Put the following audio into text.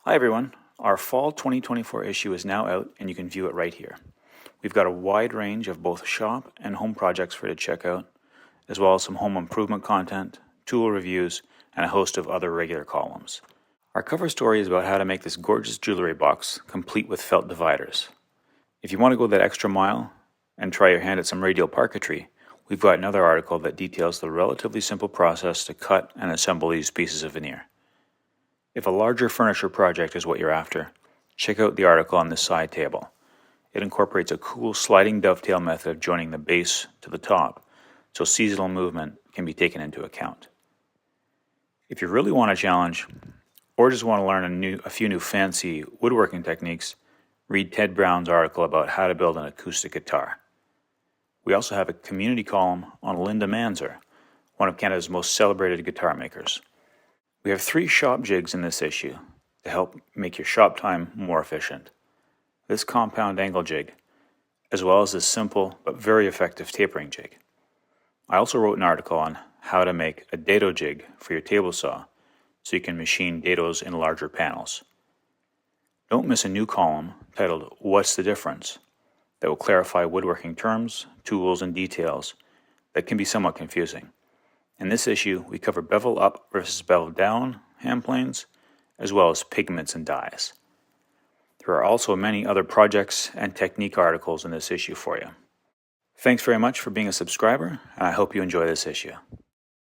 Hi everyone, our fall 2024 issue is now out and you can view it right here. We've got a wide range of both shop and home projects for you to check out, as well as some home improvement content, tool reviews, and a host of other regular columns. Our cover story is about how to make this gorgeous jewelry box complete with felt dividers. If you want to go that extra mile and try your hand at some radial parquetry, we've got another article that details the relatively simple process to cut and assemble these pieces of veneer. If a larger furniture project is what you're after, check out the article on this side table. It incorporates a cool sliding dovetail method of joining the base to the top, so seasonal movement can be taken into account. If you really want a challenge, or just want to learn a few new fancy woodworking techniques, read Ted Brown's article about how to build an acoustic guitar. We also have a community column on Linda Manzer, one of Canada's most celebrated guitar makers. We have 3 shop jigs in this issue to help make your shop time more efficient. This compound angle jig, as well as this simple but very effective tapering jig. I also wrote an article on how to make a dado jig for your table saw so you can machine dados in larger panels. Don't miss a new column titled What's the Difference? That will clarify woodworking terms, tools, and details that can be somewhat confusing. In this issue, we cover bevel up versus bevel down hand planes, as well as pigments and dyes. There are also many other projects and technique articles in this issue for you. Thanks very much for being a subscriber, and I hope you enjoy this issue.